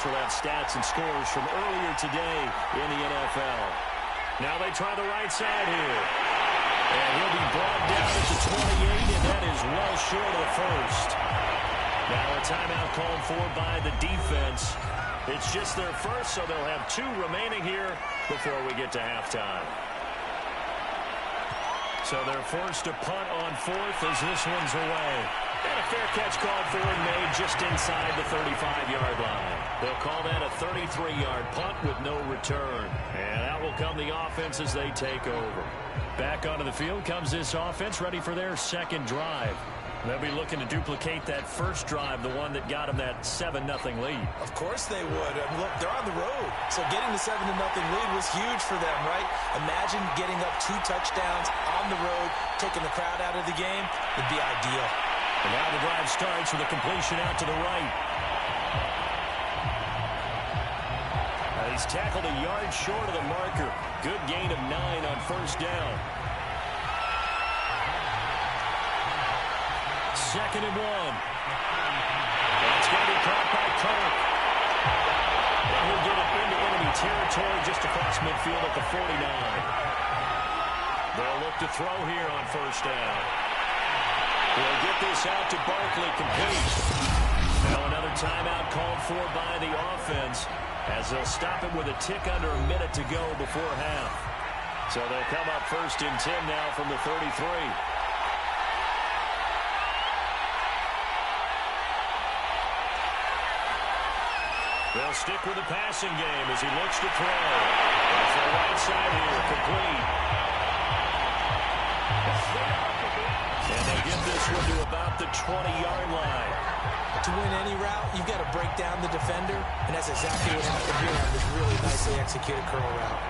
Central have stats and scores from earlier today in the NFL. Now they try the right side here. And he'll be brought down at the 28, and that is well short of the first. Now a timeout called for by the defense. It's just their first, so they'll have 2 remaining here before we get to halftime. So they're forced to punt on 4th as this one's away. And a fair catch called for and made just inside the 35-yard line. They'll call that a 33-yard punt with no return. And out will come the offense as they take over. Back onto the field comes this offense, ready for their second drive. They'll be looking to duplicate that first drive, the one that got them that 7-0 lead. Of course they would. I mean, look, they're on the road. So getting the 7-0 lead was huge for them, right? Imagine getting up 2 touchdowns on the road, taking the crowd out of the game. It'd be ideal. And now the drive starts with a completion out to the right. He's tackled a yard short of the marker. Good gain of 9 on first down. 2nd and 1. It's going to be caught by Kirk. And he'll get it into enemy territory just across midfield at the 49. They'll look to throw here on first down. We'll get this out to Barkley, complete. Now another timeout called for by the offense as they'll stop him with a tick under a minute to go before half. So they'll come up 1st and 10 now from the 33. They'll stick with the passing game as he looks to throw. Off the right side here, complete. And they'll get this one to about the 20-yard line. To win any route, you've got to break down the defender, and that's exactly what happened here on this really nicely executed curl route.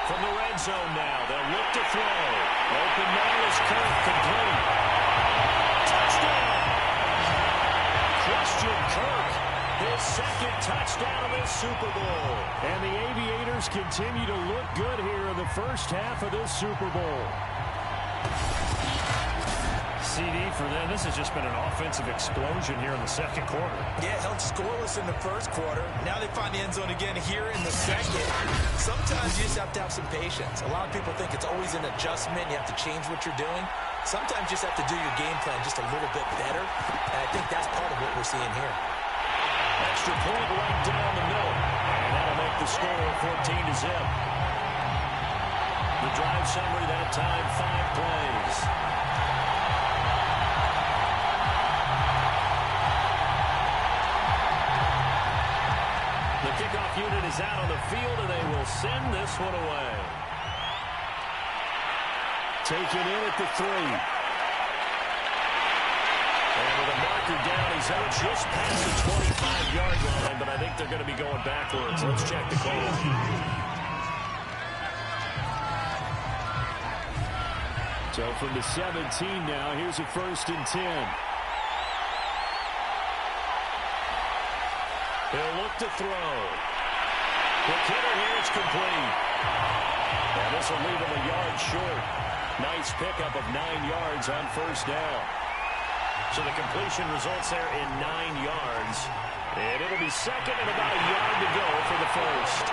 From the red zone now, they'll look to throw. Open man is Kirk, complete. Touchdown! Christian Kirk, his 2nd touchdown of this Super Bowl. And the Aviators continue to look good here in the first half of this Super Bowl. CD for them. This has just been an offensive explosion here in the 2nd quarter. Yeah, held scoreless in the 1st quarter. Now they find the end zone again here in the 2nd. Sometimes you just have to have some patience. A lot of people think it's always an adjustment. You have to change what you're doing. Sometimes you just have to do your game plan just a little bit better. And I think that's part of what we're seeing here. Extra point right down the middle. And that'll make the score 14-0. The drive summary that time, 5 plays. The kickoff unit is out on the field, and they will send this one away. Taken in at the 3. And with a marker down, he's out just past the 25-yard line, but I think they're going to be going backwards. Let's check the call. So from the 17 now, here's a 1st and 10. He'll look to throw. The hitter here is complete. And this will leave him a yard short. Nice pickup of 9 yards on first down. So the completion results there in 9 yards. And it'll be 2nd and about a yard to go for the 1st.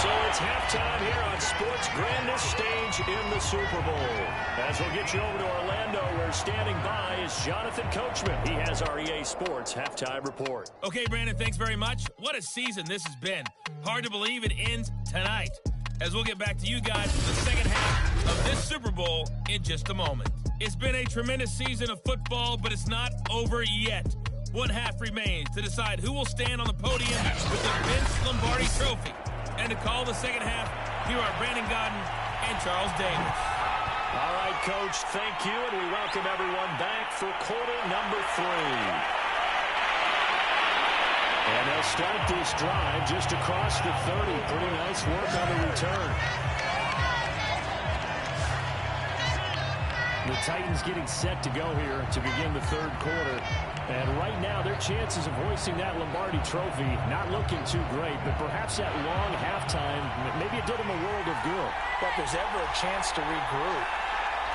So it's halftime here on sports' grandest stage in the Super Bowl. As we'll get you over to Orlando, where standing by is Jonathan Coachman. He has our EA Sports halftime report. Okay, Brandon, thanks very much. What a season this has been. Hard to believe it ends tonight. As we'll get back to you guys for the second half of this Super Bowl in just a moment. It's been a tremendous season of football, but it's not over yet. One half remains to decide who will stand on the podium with the Vince Lombardi Trophy. And to call the second half, here are Brandon Godden and Charles Davis. All right, Coach, thank you, and we welcome everyone back for quarter number 3. And they'll start this drive just across the 30. Pretty nice work on the return. The Titans getting set to go here to begin the third quarter. And right now, their chances of hoisting that Lombardi trophy not looking too great, but perhaps that long halftime, maybe it did them a world of good. But if there's ever a chance to regroup,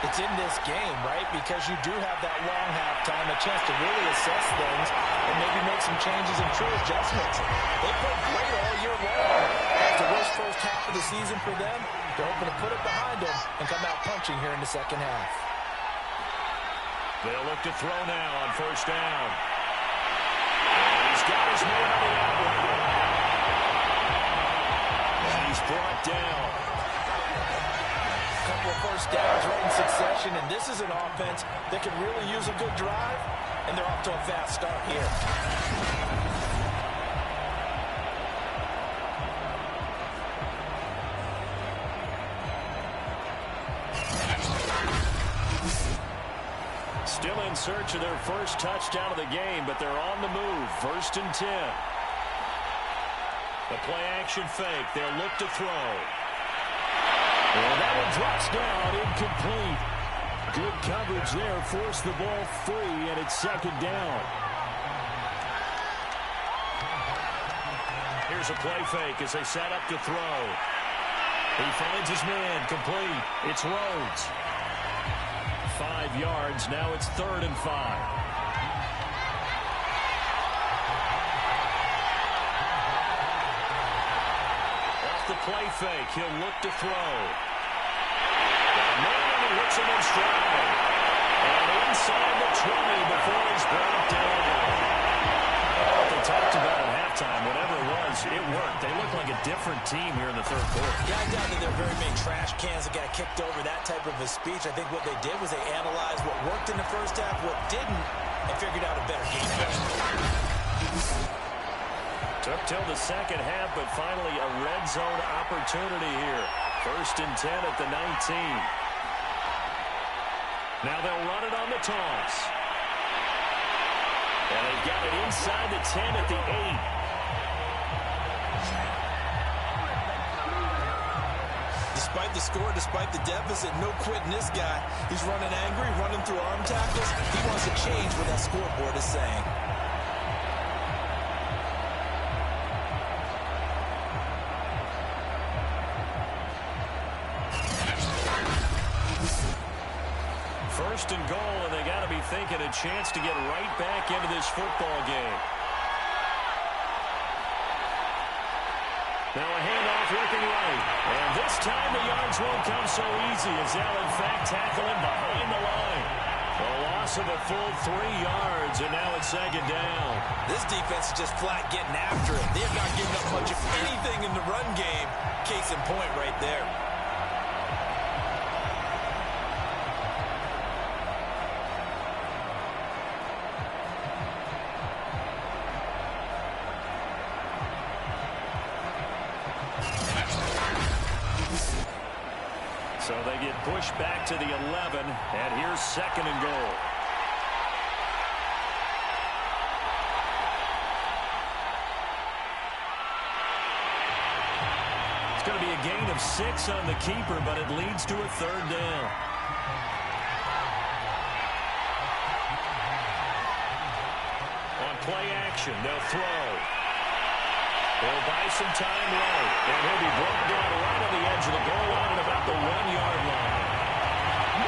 it's in this game, right? Because you do have that long halftime, a chance to really assess things and maybe make some changes and true adjustments. They played great all year long. That's the worst first half of the season for them. They're hoping to put it behind them and come out punching here in the second half. They'll look to throw now on first down. And he's got his man on the outlet. And he's brought down. A couple of first downs right in succession, and this is an offense that can really use a good drive, and they're off to a fast start here. Still in search of their first touchdown of the game, but they're on the move. 1st and 10. The play-action fake. They'll look to throw. And that one drops down, incomplete. Good coverage there. Forced the ball free, and it's 2nd down. Here's a play fake as they set up to throw. He finds his man. Complete. It's Rhodes. 5 yards. Now it's 3rd and 5. Off the play fake. He'll look to throw. Got a man and he hits him in stride. And inside the 20 before he's brought down. What they talked about at halftime, whatever it was, it worked. They look like a different team here in the third quarter. Yeah, I doubt that there are very many trash cans that got kicked over, that type of a speech. I think what they did was they analyzed what worked in the first half, what didn't, and figured out a better game plan. Took till the second half, but finally a red zone opportunity here. 1st and 10 at the 19. Now they'll run it on the toss. And they've got it inside the 10 at the 8. Despite the score, despite the deficit, no quitting this guy. He's running angry, running through arm tackles. He wants to change what that scoreboard is saying. First and goal, and they got to be thinking a chance to get right back into this football game. Now a handoff looking right. And this time the yards won't come so easy as they'll in fact tackle him behind the line. A loss of a full 3 yards, and now it's 2nd down. This defense is just flat getting after it. They have not given up much of anything in the run game. Case in point right there. So they get pushed back to the 11, and here's 2nd and goal. It's going to be a gain of 6 on the keeper, but it leads to a 3rd down. On play action, they'll throw. They'll buy some time low, and he'll be brought down right on the edge of the goal line at about the 1-yard line.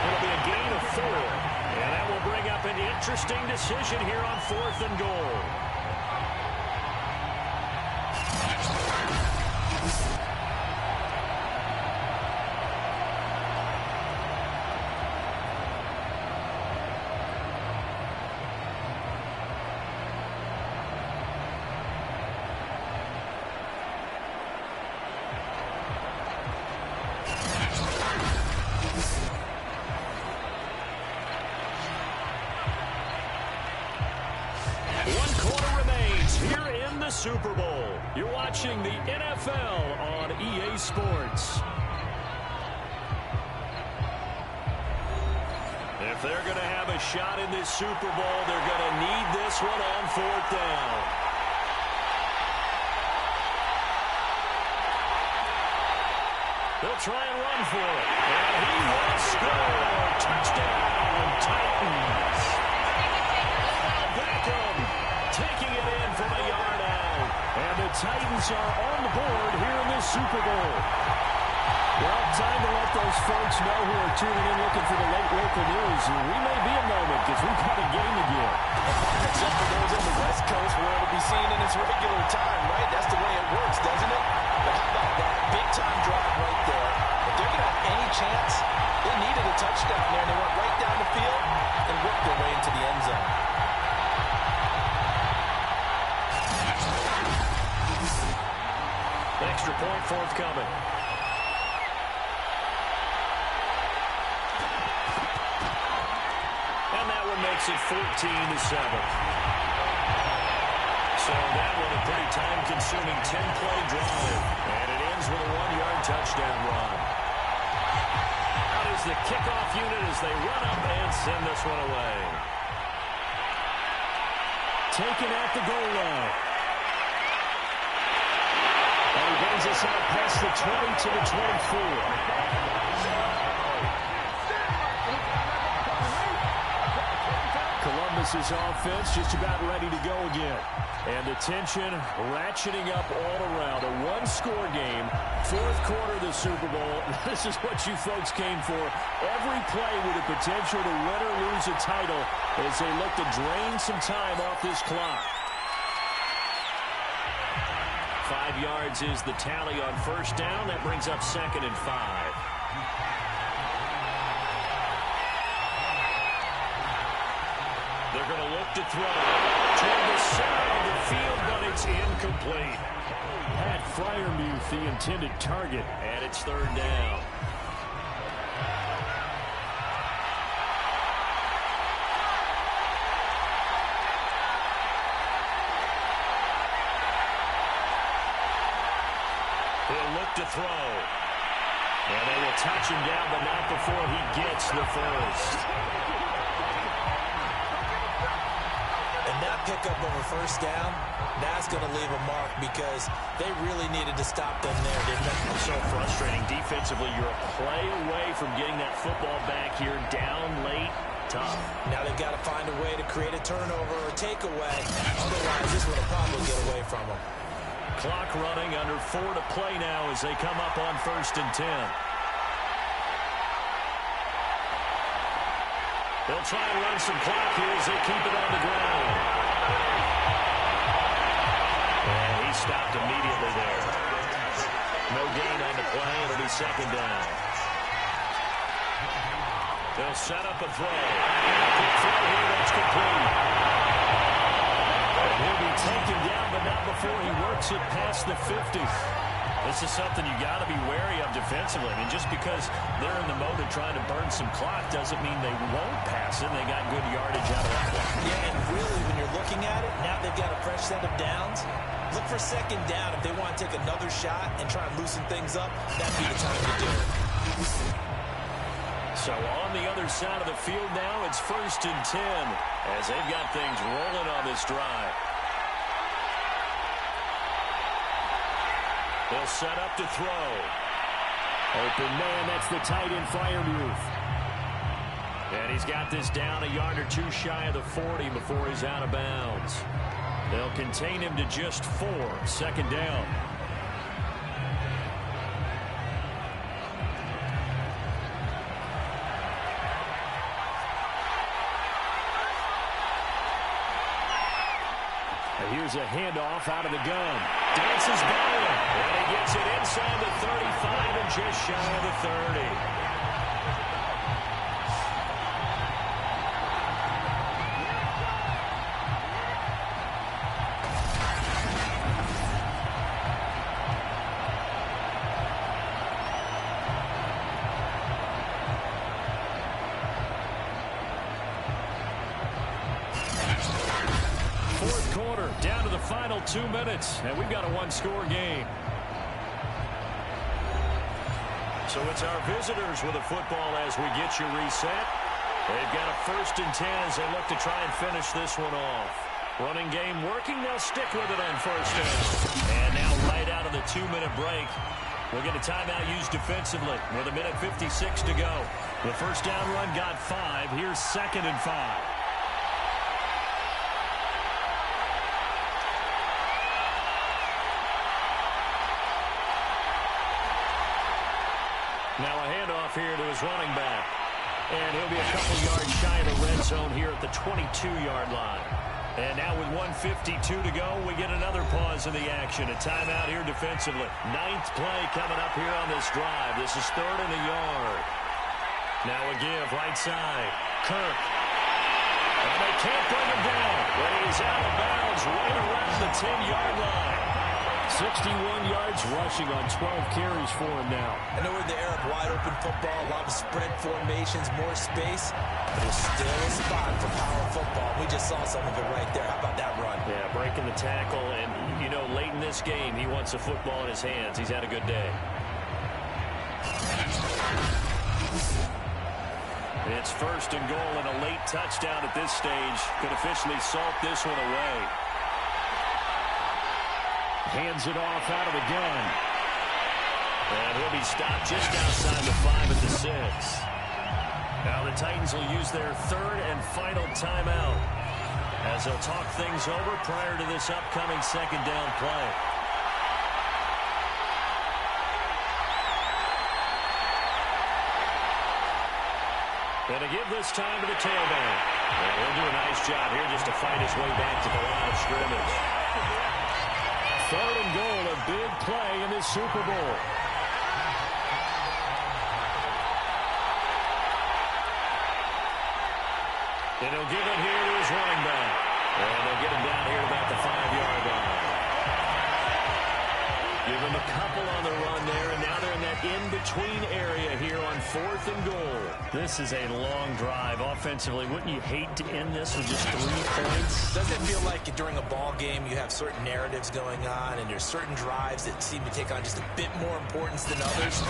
It'll be a gain of 4, and that will bring up an interesting decision here on 4th and goal. Super Bowl. You're watching the NFL on EA Sports. If they're going to have a shot in this Super Bowl, they're going to need this one on 4th down. They'll try and run for it. And he will score. Touchdown. Super Bowl. Well, time to let those folks know who are tuning in looking for the late local news. We may be a moment because we've got a game again. Except for those on the West Coast where it'll be seen in its regular time, right? That's the way it works, doesn't it? But how about that big-time drive right there? If they're going to have any chance, they needed a touchdown there. They went right down the field and worked their way into the end zone. Extra point forthcoming. And that one makes it 14-7. So that one a pretty time-consuming 10-play drive. And it ends with a 1-yard touchdown run. Out is the kickoff unit as they run up and send this one away. Taken at the goal line. And he brings us out past the 20 to the 24. Columbus's offense just about ready to go again. And the tension ratcheting up all around. A one-score game, fourth quarter of the Super Bowl. This is what you folks came for. Every play with the potential to win or lose a title as they look to drain some time off this clock. 5 yards is the tally on first down. That brings up 2nd and 5. They're going to look to throw toward the center of the field, but it's incomplete. Pat Freiermuth, the intended target, and it's 3rd down. He'll look to throw. And they will touch him down, but not before he gets the first. And that pickup of a first down, that's going to leave a mark because they really needed to stop them there, didn't they? So frustrating. Defensively, you're a play away from getting that football back here down late. Tough. Now they've got to find a way to create a turnover or takeaway. Otherwise, this will probably get away from them. Clock running, under 4 to play now as they come up on 1st and 10. They'll try and run some clock here as they keep it on the ground. And he stopped immediately there. No gain on the play. It'll be 2nd down. They'll set up a throw. Quick throw here that's complete. And he'll be taken down, but not before he works it past the 50. This is something you got to be wary of defensively. I mean, just because they're in the mode of trying to burn some clock doesn't mean they won't pass it. They got good yardage out of that one. Yeah, and really, when you're looking at it, now they've got a fresh set of downs. Look for 2nd down. If they want to take another shot and try and loosen things up, that'd be the time to do it. So on the other side of the field now, it's 1st and 10 as they've got things rolling on this drive. They'll set up to throw. Open man, that's the tight end Freiermuth. And he's got this down a yard or 2 shy of the 40 before he's out of bounds. They'll contain him to just 4, 2nd down. Here's a handoff out of the gun. Dances by him. And he gets it inside the 35 and just shy of the 30. Down to the final 2 minutes, and we've got a one-score game. So it's our visitors with a football as we get you reset. They've got a 1st and 10 as they look to try and finish this one off. Running game working, they'll stick with it on 1st down. And now right out of the 2-minute break, we'll get a timeout used defensively with 1:56 to go. The 1st down run got 5. Here's 2nd and 5. his running back. And he'll be a couple yards shy of the red zone here at the 22-yard line. And now with 1:52 to go, we get another pause in the action. A timeout here defensively. 9th play coming up here on this drive. This is 3rd and a yard. Now a give right side. Kirk. And they can't bring him down. But he's out of bounds right around the 10-yard line. 61 yards rushing on 12 carries for him now. I know we're in the era of wide-open football, a lot of spread formations, more space, but there's still a spot for power football. We just saw some of it right there. How about that run? Yeah, breaking the tackle, and, you know, late in this game, he wants the football in his hands. He's had a good day. It's 1st and goal, and a late touchdown at this stage could officially salt this one away. Hands it off out of the gun. And he'll be stopped just outside the 5 at the 6. Now the Titans will use their 3rd and final timeout as they'll talk things over prior to this upcoming 2nd down play. And to give this time to the tailback. And he'll do a nice job here just to fight his way back to the line of scrimmage. 3rd and goal, a big play in this Super Bowl. And he'll give it here to his running back. And they'll get him down here at about the 5-yard line. Give him a couple on the run there, and now they're in that in-between area here on 4th and goal. This is a long drive offensively. Wouldn't you hate to end this with just 3 points? Doesn't it feel like during a ball game you have certain narratives going on and there's certain drives that seem to take on just a bit more importance than others?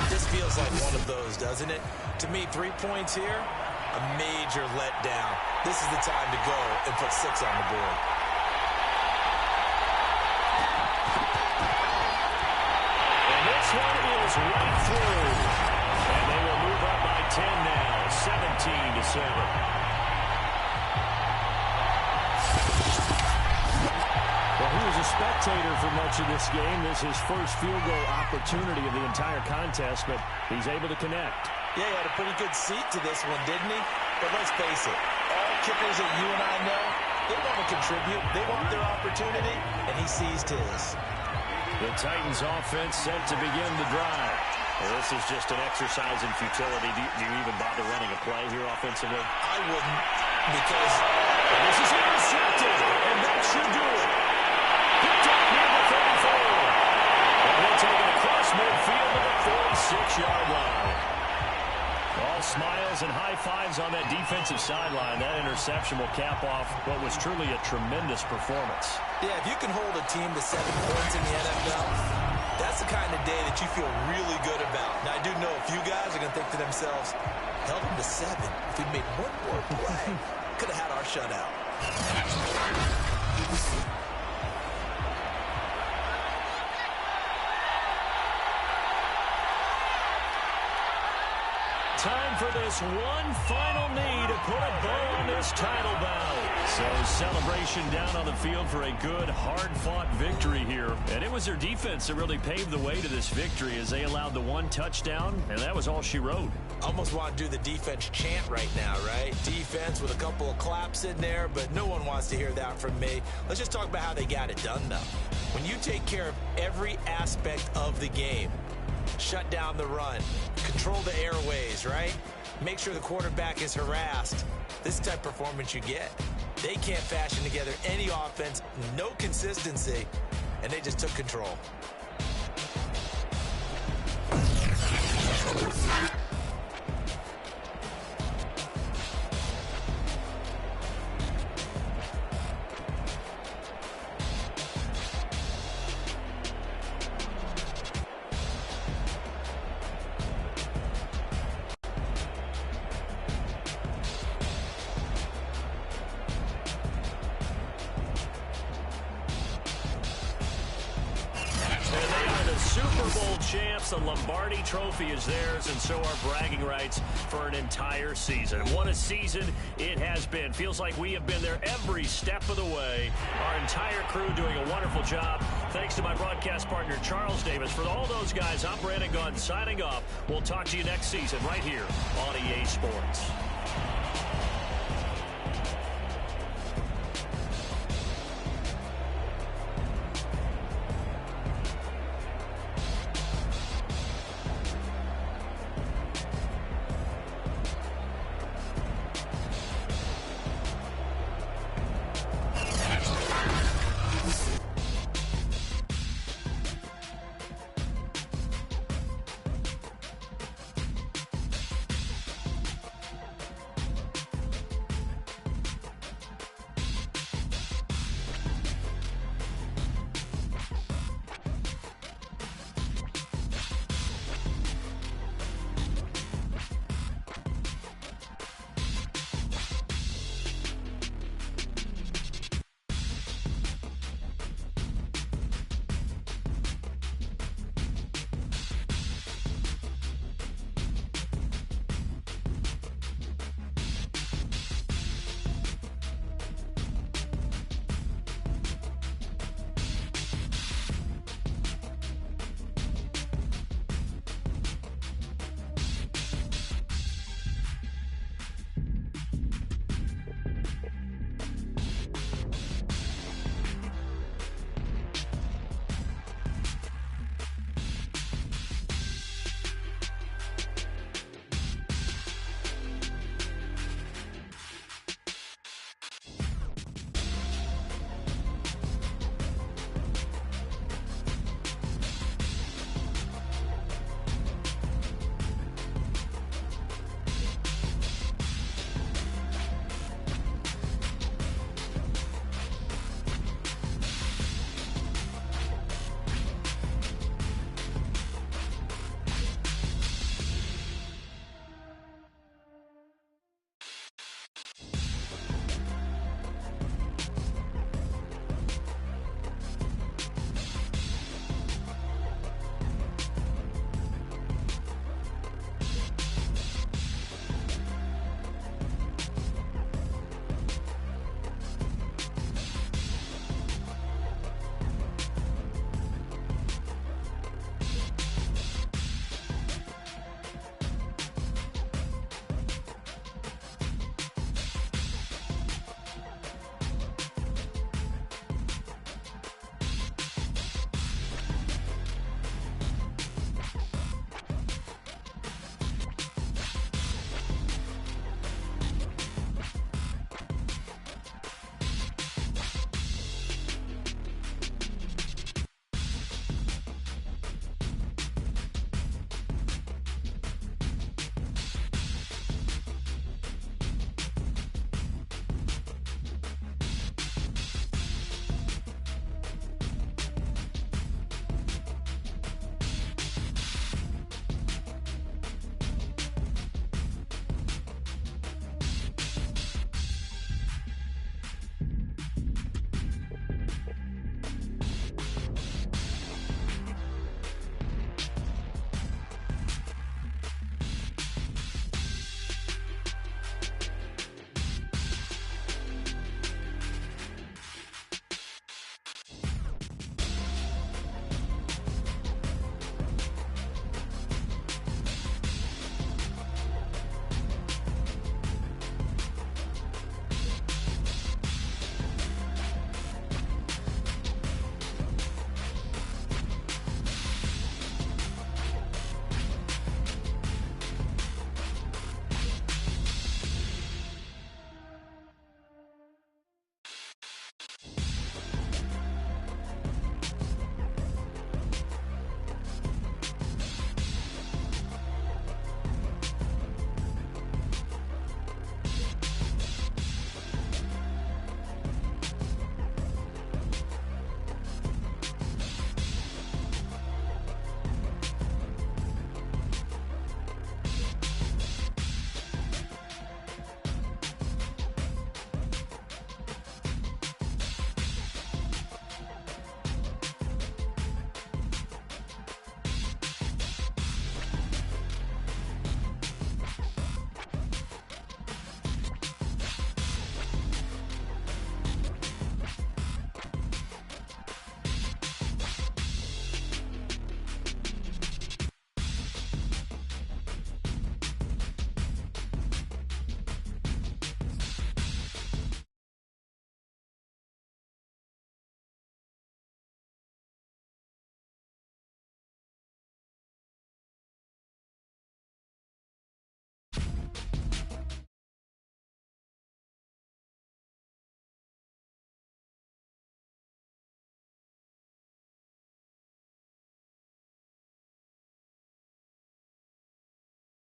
This feels like one of those, doesn't it? To me, 3 points here, a major letdown. This is the time to go and put 6 on the board. This one is right through. And they will move up by 10 now, 17-7. Well, he was a spectator for much of this game. This is his first field goal opportunity of the entire contest, but he's able to connect. Yeah, he had a pretty good seat to this one, didn't he? But let's face it, all kickers that you and I know, they want to contribute. They want their opportunity, and he seized his. The Titans offense set to begin the drive. Well, this is just an exercise in futility. Do you even bother running a play here offensively? I wouldn't, because this is intercepted, and that should do it. Picked up near the 34. And they'll take it across midfield to the 46-yard line. All smiles and high fives on that defensive sideline. That interception will cap off what was truly a tremendous performance. Yeah, if you can hold a team to 7 points in the NFL, that's the kind of day that you feel really good about. Now, I do know a few guys are going to think to themselves, held them to 7. If we made one more play, could have had our shutout. Time for this one final knee to put a bow on this title bout. So celebration down on the field for a good, hard-fought victory here. And it was their defense that really paved the way to this victory as they allowed the 1 touchdown, and that was all she wrote. Almost want to do the defense chant right now, right? Defense with a couple of claps in there, but no one wants to hear that from me. Let's just talk about how they got it done, though. When you take care of every aspect of the game, shut down the run, control the airways, right? Make sure the quarterback is harassed. This type of performance you get. They can't fashion together any offense, no consistency, and they just took control. The Lombardi Trophy is theirs, and so are bragging rights for an entire season. And what a season it has been. Feels like we have been there every step of the way. Our entire crew doing a wonderful job Thanks to my broadcast partner, Charles Davis. For all those guys, I'm Brandon Gunn signing off. We'll talk to you next season right here on EA Sports.